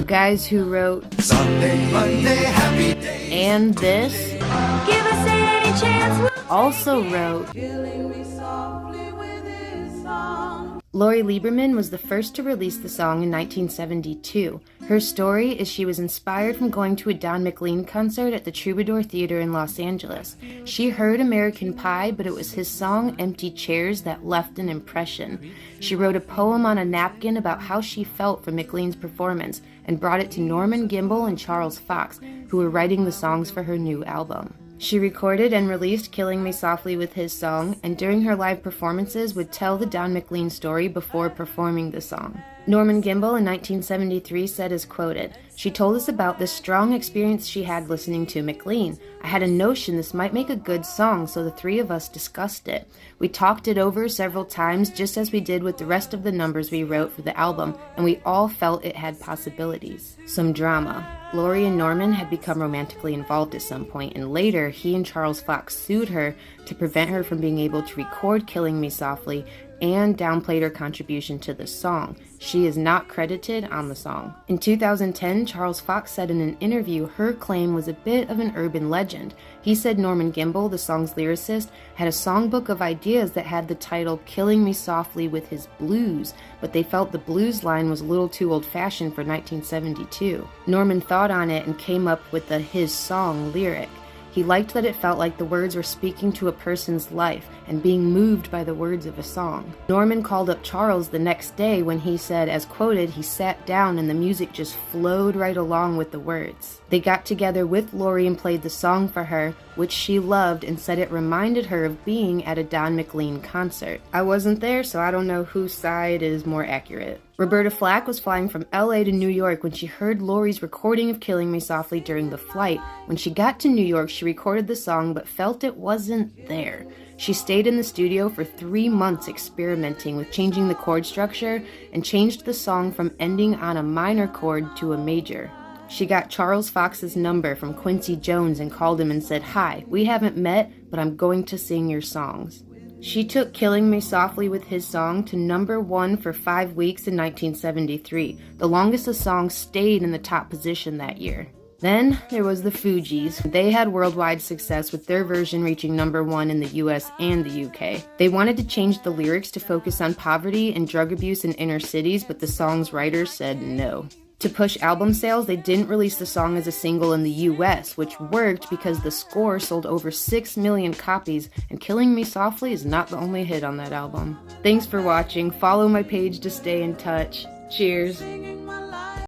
guys who wrote Sunday, Monday, happy day, and this Give us any chance. also wrote. killing me softly with his song. Lori Lieberman was the first to release the song in 1972. Her story is she was inspired from going to a Don McLean concert at the Troubadour Theater in Los Angeles. She heard American Pie, but it was his song Empty Chairs that left an impression. She wrote a poem on a napkin about how she felt from McLean's performance and brought it to Norman Gimbel and Charles Fox, who were writing the songs for her new album. She recorded and released Killing Me Softly with his song, and during her live performances would tell the Don McLean story before performing the song. Norman Gimbel in 1973 said as quoted, "She told us about this strong experience she had listening to McLean. I had a notion this might make a good song, so the three of us discussed it. We talked it over several times, just as we did with the rest of the numbers we wrote for the album, and we all felt it had possibilities." Some drama. Lori and Norman had become romantically involved at some point, and later he and Charles Fox sued her to prevent her from being able to record Killing Me Softly and downplayed her contribution to the song. She is not credited on the song. In 2010, Charles Fox said in an interview her claim was a bit of an urban legend. He said Norman Gimbel, the song's lyricist, had a songbook of ideas that had the title Killing Me Softly with his blues, but they felt the blues line was a little too old-fashioned for 1972. Norman thought on it and came up with the his song lyric. He liked that it felt like the words were speaking to a person's life and being moved by the words of a song. Norman called up Charles the next day when he said, as quoted, he sat down and the music just flowed right along with the words. They got together with Lori and played the song for her, which she loved and said it reminded her of being at a Don McLean concert. I wasn't there, so I don't know whose side is more accurate. Roberta Flack was flying from LA to New York when she heard Lori's recording of Killing Me Softly during the flight. When she got to New York, she recorded the song but felt it wasn't there. She stayed in the studio for 3 months experimenting with changing the chord structure and changed the song from ending on a minor chord to a major. She got Charles Fox's number from Quincy Jones and called him and said, "Hi, we haven't met, but I'm going to sing your songs." She took Killing Me Softly with his song to #1 for 5 weeks in 1973, the longest a song stayed in the top position that year. Then there was the Fugees. They had worldwide success with their version reaching #1 in the US and the UK. They wanted to change the lyrics to focus on poverty and drug abuse in inner cities, but the song's writers said no. To push album sales, they didn't release the song as a single in the US, which worked because the score sold over 6 million copies, and Killing Me Softly is not the only hit on that album. Thanks for watching. Follow my page to stay in touch. Cheers. Singing my